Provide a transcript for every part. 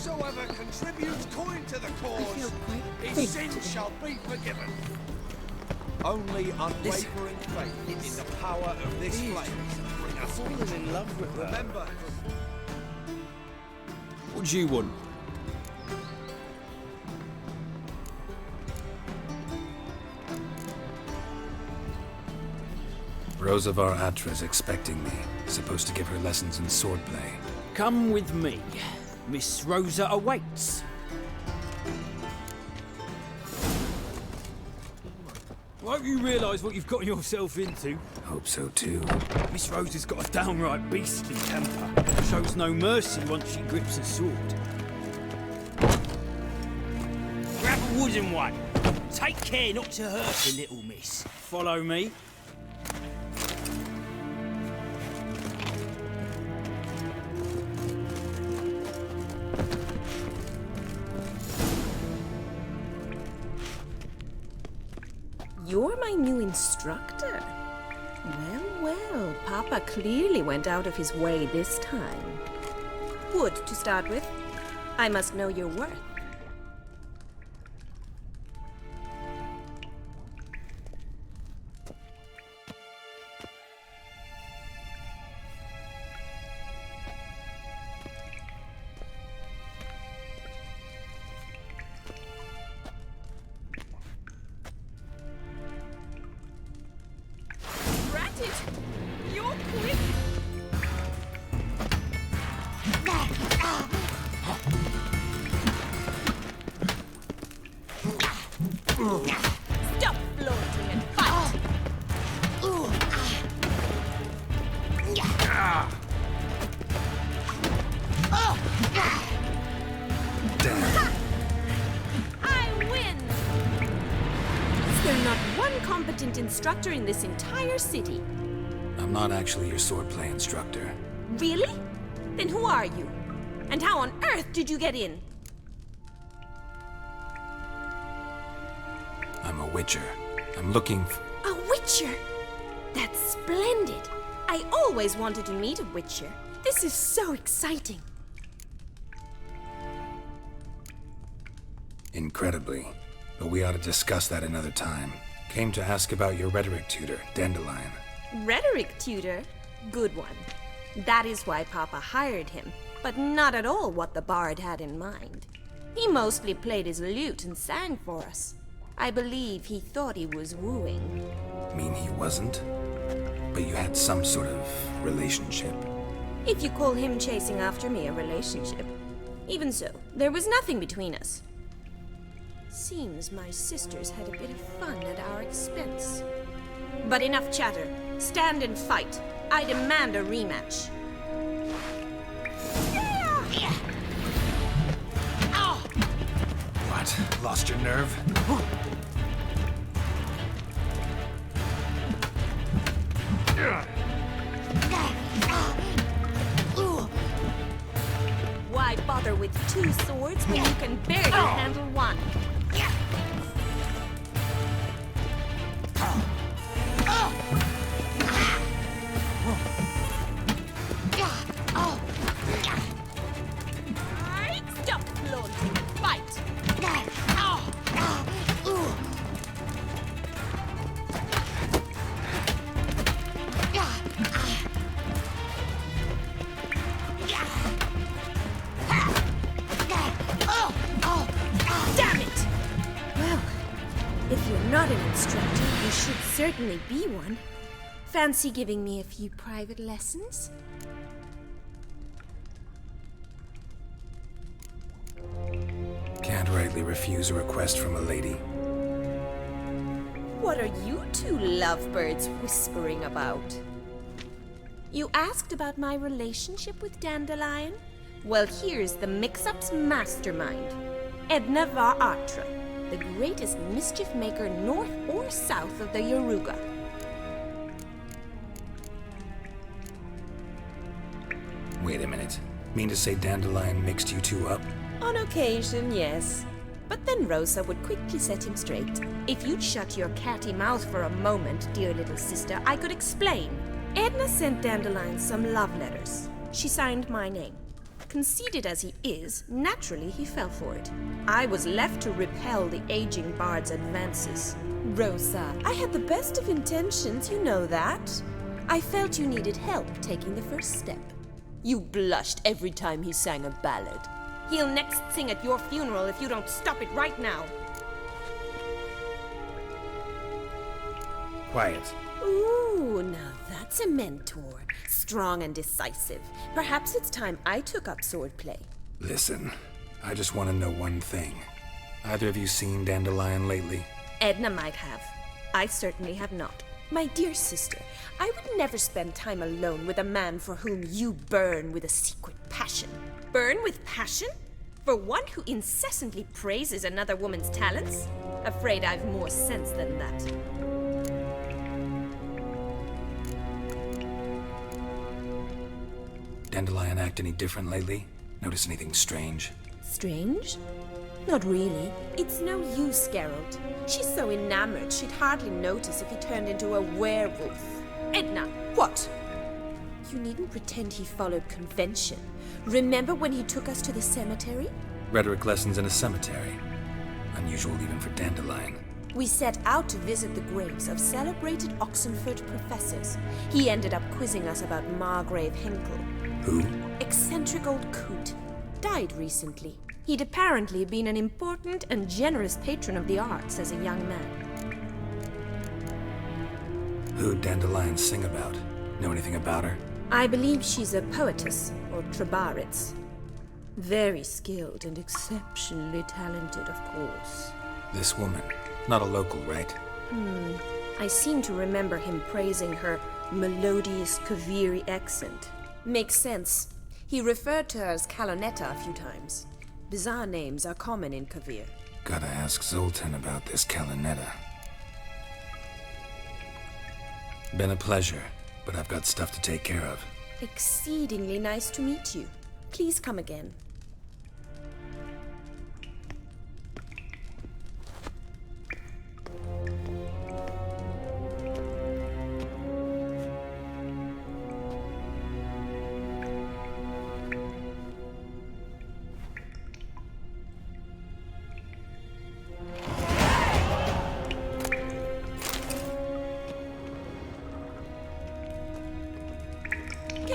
Whosoever contributes coin to the cause, his sins shall be forgiven. Only unwavering faith in the power of this flame can bring us fallen in love with her. Remember, What do you want? Rosavar Atra's expecting me. Supposed to give her lessons in swordplay. Come with me. Miss Rosa awaits. Won't you realise what you've gotten yourself into? Hope so too. Miss Rosa's got a downright beastly temper. Shows no mercy once she grips a sword. Grab a wooden one. Take care not to hurt the little miss. Follow me. You're my new instructor. Well, Papa clearly went out of his way this time. Wood, to start with. I must know your worth. You're quick! Stop floating and fight! I win! Is there not one competent instructor in this entire city? I'm not actually your swordplay instructor. Really? Then who are you? And how on earth did you get in? I'm a witcher. I'm looking for... A witcher? That's splendid. I always wanted to meet a witcher. This is so exciting. Incredibly. But we ought to discuss that another time. Came to ask about your rhetoric tutor, Dandelion. Rhetoric tutor? Good one. That is why Papa hired him, but not at all what the bard had in mind. He mostly played his lute and sang for us. I believe he thought he was wooing. Mean he wasn't? But you had some sort of relationship. If you call him chasing after me a relationship. Even so, there was nothing between us. Seems my sisters had a bit of fun at our expense. But enough chatter. Stand and fight. I demand a rematch. What? Lost your nerve? Why bother with two swords when you can barely handle one? Stop floating. Fight. Damn it! Well, if you're not an instructor, you should certainly be one. Fancy giving me a few private lessons? Can't rightly refuse a request from a lady. What are you two lovebirds whispering about? You asked about my relationship with Dandelion? Well, here's the mix-up's mastermind. Edna var Atra, the greatest mischief maker north or south of the Yaruga. Wait a minute. Mean to say Dandelion mixed you two up? On occasion, yes. But then Rosa would quickly set him straight. If you'd shut your catty mouth for a moment, dear little sister, I could explain. Edna sent Dandelion some love letters. She signed my name. conceited as he is, naturally he fell for it. I was left to repel the aging bard's advances. Rosa, I had the best of intentions, you know that. I felt you needed help taking the first step. You blushed every time he sang a ballad. He'll next sing at your funeral if you don't stop it right now. Quiet. Ooh, now that's a mentor. Strong and decisive. Perhaps it's time I took up swordplay. Listen, I just want to know one thing. Either of you seen Dandelion lately? Edna might have. I certainly have not. My dear sister, I would never spend time alone with a man for whom you burn with a secret passion. Burn with passion? For one who incessantly praises another woman's talents? Afraid I've more sense than that. Dandelion act any different lately? Notice anything strange? Strange? Not really. It's no use, Geralt. She's so enamored she'd hardly notice if he turned into a werewolf. Edna! What? You needn't pretend he followed convention. Remember when he took us to the cemetery? Rhetoric lessons in a cemetery. Unusual even for Dandelion. We set out to visit the graves of celebrated Oxenford professors. He ended up quizzing us about Margrave Henkel. Who? Eccentric old coot. Died recently. He'd apparently been an important and generous patron of the arts as a young man. Who'd Dandelion sing about? Know anything about her? I believe she's a poetess, or Trebaritz. Very skilled and exceptionally talented, of course. This woman. Not a local, right? I seem to remember him praising her melodious Kaviri accent. Makes sense. He referred to her as Calonetta a few times. Bizarre names are common in Kavir. Gotta ask Zoltan about this Calonetta. Been a pleasure, but I've got stuff to take care of. Exceedingly nice to meet you. Please come again.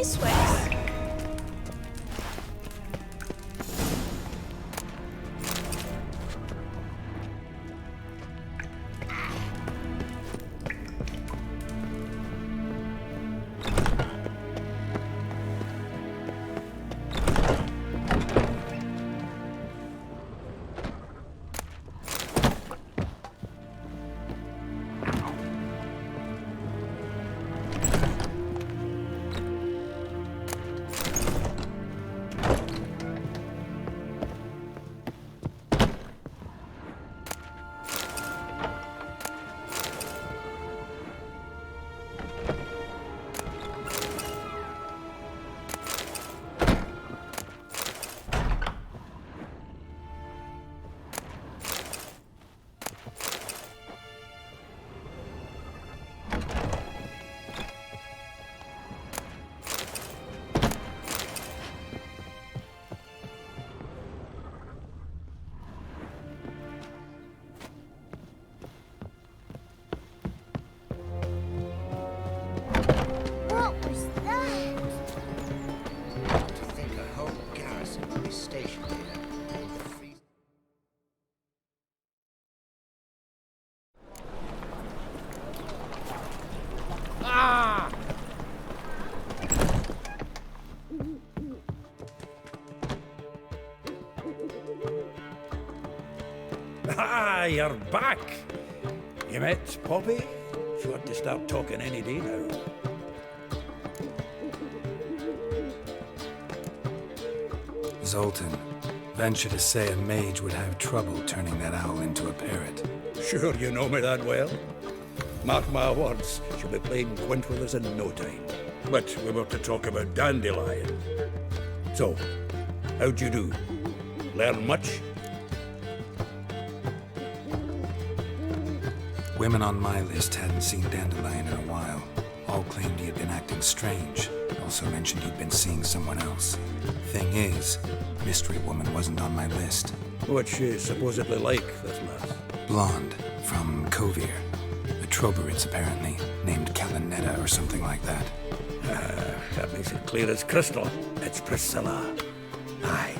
Sweats. Ah, you're back. You met Poppy? Sure to start talking any day now. Zoltan, venture to say a mage would have trouble turning that owl into a parrot. Sure you know me that well. Mark my words, she'll be playing quint with us in no time. But we were to talk about Dandelion. So, how'd you do? Learn much? Women on my list hadn't seen Dandelion in a while. All claimed he had been acting strange. Also mentioned he'd been seeing someone else. Thing is, Mystery Woman wasn't on my list. What's she supposedly like, this lass? Blonde, from Kovir. The Troberids, apparently, named Kalanetta or something like that. That makes it clear as crystal. It's Priscilla. Aye.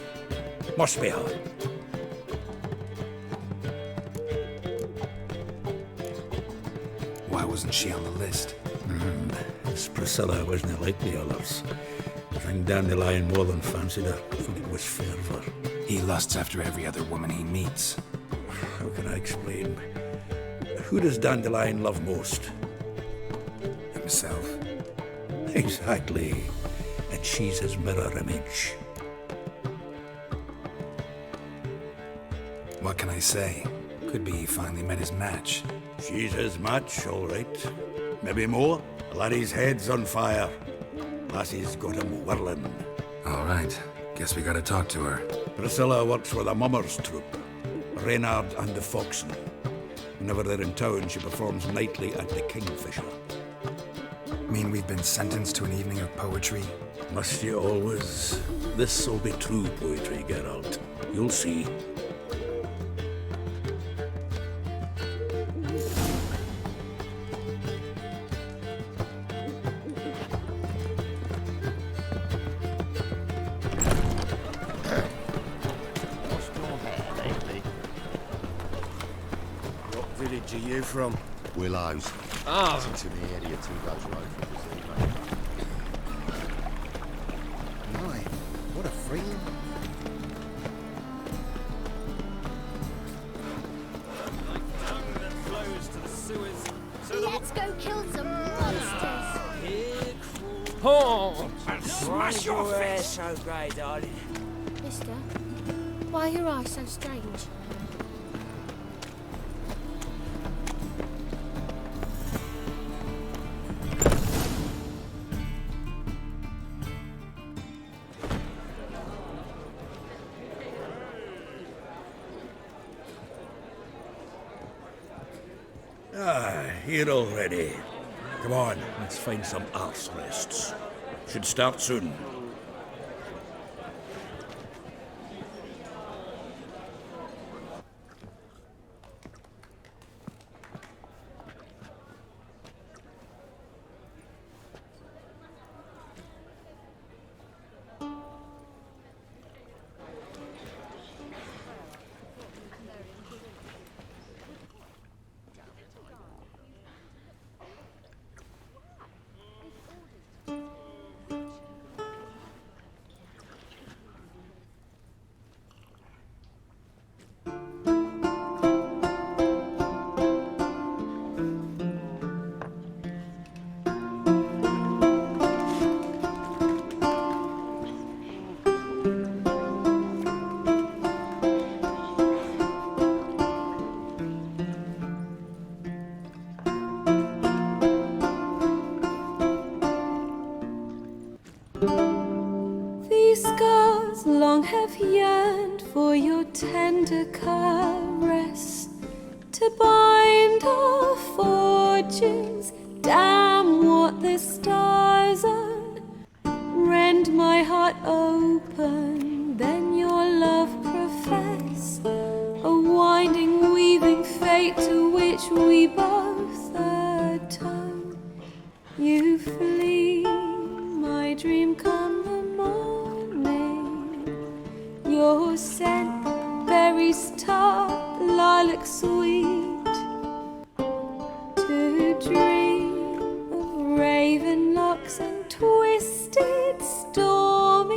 Must be her. Why wasn't she on the list? This Priscilla wasn't like the others. I think Dandelion more than fancied her. I think it was fervour. He lusts after every other woman he meets. How can I explain? Who does Dandelion love most? Himself. Exactly. And she's his mirror image. What can I say? Could be he finally met his match. She's his match, all right. Maybe more. Laddie's head's on fire. Lassie's got him whirling. All right. Guess we gotta talk to her. Priscilla works with a mummers troupe. Reynard and the Foxen. Whenever they're in town, she performs nightly at the Kingfisher. Mean we've been sentenced to an evening of poetry? Must you always? This'll be true poetry, Geralt. You'll see. What village are you from? Willows. Ah. It's into the area 2 goes road from Brazil. My, what a freedom. Let's go kill some monsters. Oh, smash your face so grey, darling. Mister, why are your eyes so strange? Here already. Come on, let's find some arse rests. Should start soon. These scars long have yearned for your tender caress, to bind our fortunes. Damn what the stars are. Rend my heart open, then your love profess, a winding, weaving fate to which we both atone. You flee, my dream come the morning. Your scent, berries tart, lilac sweet. To dream of raven locks and twisted, stormy,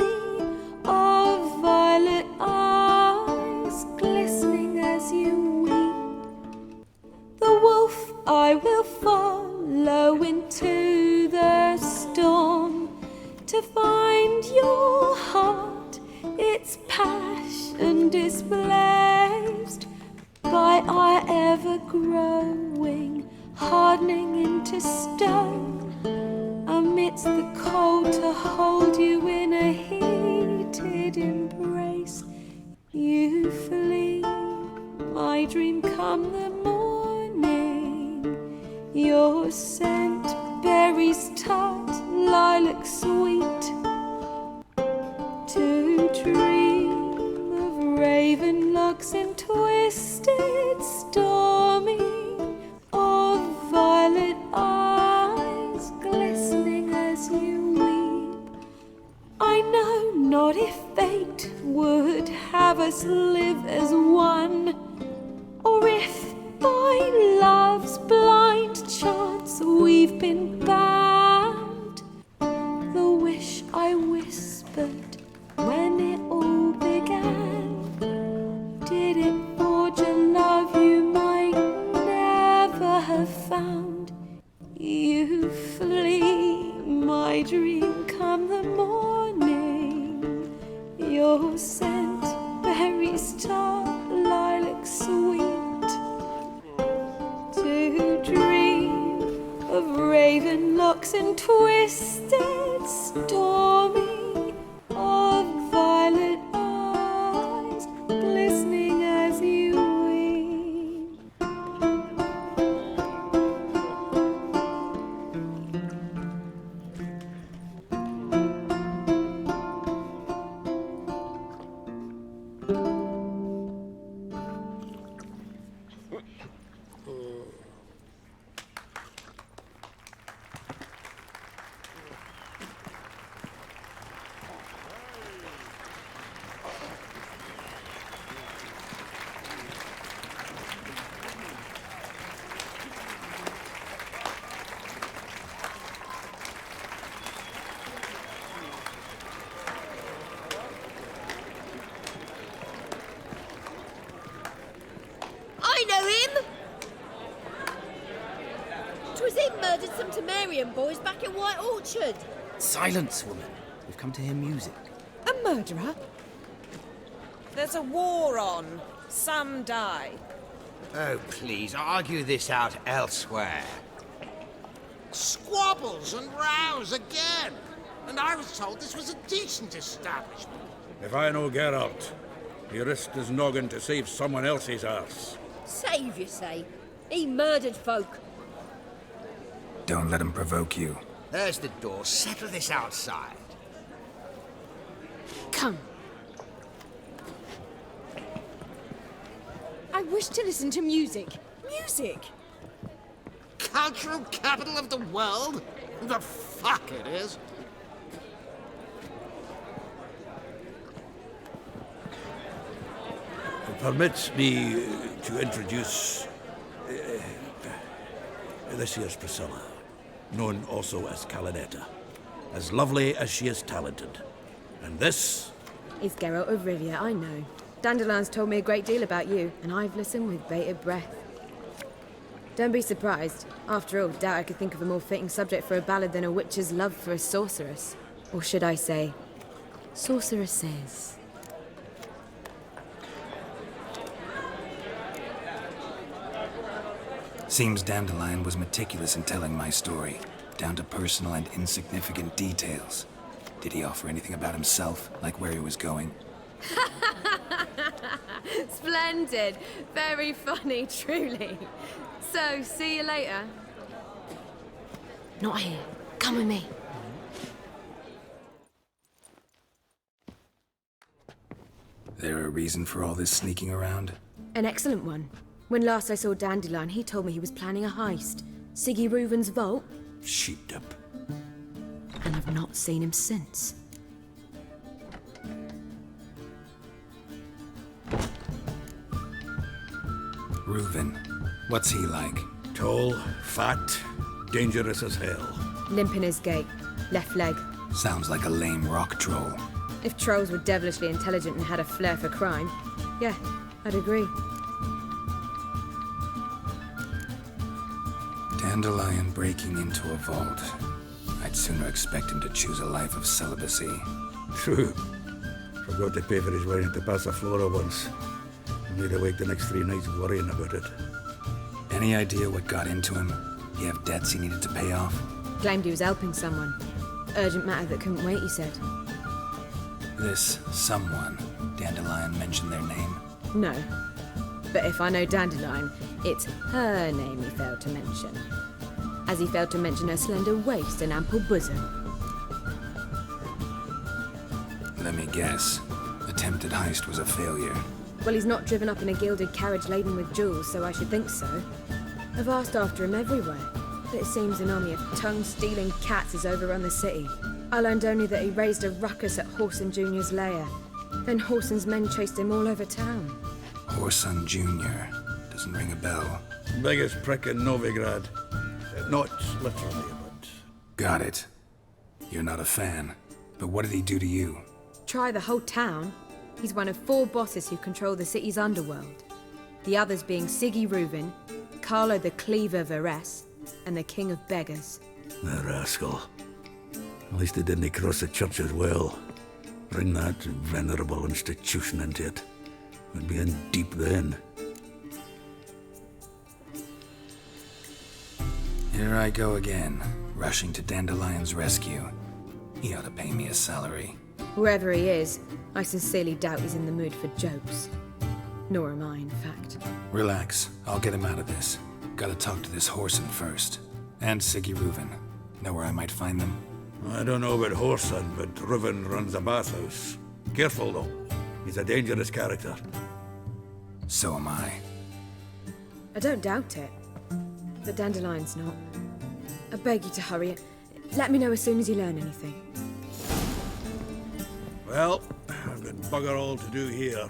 of violet eyes glistening as you weep. The wolf I will follow into the storm, to find your heart, its passion displaced by our ever-growing, hardening into stone. Amidst the cold, to hold you in a heated embrace. You flee, my dream come the morning. Your scent berries tart, lilac sweet. To dream of raven locks and twisted stormy, of violet eyes glistening as you weep. I know not if fate would have us live as one, or if by love's blind chance we've been bound. The wish I whispered when it all began, did it forge a love you might never have found? You flee, my dream, come the morning. Your scent, berries tart, lilac sweet. To dream of raven locks and twisted stormy, of violet eyes glistening as you weep. I know him! 'Twas him murdered some Temerian boys back in White Orchard. Silence, woman. We've come to hear music. A murderer? There's a war on. Some die. Oh, please, argue this out elsewhere. Squabbles and rows again. And I was told this was a decent establishment. If I know Geralt, he risked his noggin to save someone else's arse. Save, you say? He murdered folk. Don't let him provoke you. There's the door. Settle this outside. Come. I wish to listen to music. Music? Cultural capital of the world? The fuck it is. Permit me to introduce this here's Priscilla, known also as Calinetta, as lovely as she is talented. And this is Geralt of Rivia, I know. Dandelion's told me a great deal about you, and I've listened with bated breath. Don't be surprised. After all, doubt I could think of a more fitting subject for a ballad than a witch's love for a sorceress. Or should I say, sorceresses. Seems Dandelion was meticulous in telling my story, down to personal and insignificant details. Did he offer anything about himself, like where he was going? Splendid. Very funny, truly. So, see you later. Not here. Come with me. There a reason for all this sneaking around? An excellent one. When last I saw Dandelion, he told me he was planning a heist. Siggy Reuven's vault. sheeped up. And I've not seen him since. Reuven, what's he like? Tall, fat, dangerous as hell. Limp in his gait. Left leg. Sounds like a lame rock troll. If trolls were devilishly intelligent and had a flair for crime, yeah, I'd agree. Dandelion breaking into a vault. I'd sooner expect him to choose a life of celibacy. True. Forgot to pay for his wedding to Passiflora once. Made awake the next 3 nights worrying about it. Any idea what got into him? He have debts he needed to pay off? Claimed he was helping someone. Urgent matter that couldn't wait, he said. This someone, Dandelion mentioned their name? No. But if I know Dandelion, it's her name he failed to mention. as he failed to mention her slender waist and ample bosom. Let me guess. Attempted heist was a failure. Well, he's not driven up in a gilded carriage laden with jewels, so I should think so. I've asked after him everywhere, but it seems an army of tongue-stealing cats has overrun the city. I learned only that he raised a ruckus at Whoreson Jr.'s lair. Then Whoreson's men chased him all over town. Whoreson Jr. Doesn't ring a bell. Biggest prick in Novigrad. Not literally, but... Got it. You're not a fan. But what did he do to you? Try the whole town. He's one of 4 bosses who control the city's underworld. The others being Siggy Reuven, Carlo the Cleaver Varese, and the King of Beggars. The rascal. At least he didn't cross the church as well. Bring that venerable institution into it. We'd be in deep then. Here I go again, rushing to Dandelion's rescue. He ought to pay me a salary. Wherever he is, I sincerely doubt he's in the mood for jokes. Nor am I, in fact. Relax, I'll get him out of this. Gotta talk to this Whoreson first. And Siggy Reuven. Know where I might find them? I don't know about Whoreson, but Reuven runs a bathhouse. Careful, though. He's a dangerous character. So am I. I don't doubt it. But Dandelion's not. I beg you to hurry it. Let me know as soon as you learn anything. Well, I've got bugger all to do here.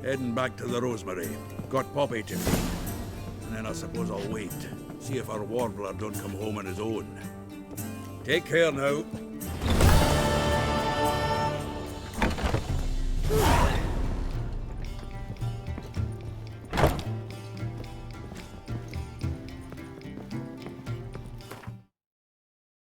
Heading back to the Rosemary. Got Poppy to feed. And then I suppose I'll wait. See if our warbler don't come home on his own. Take care now.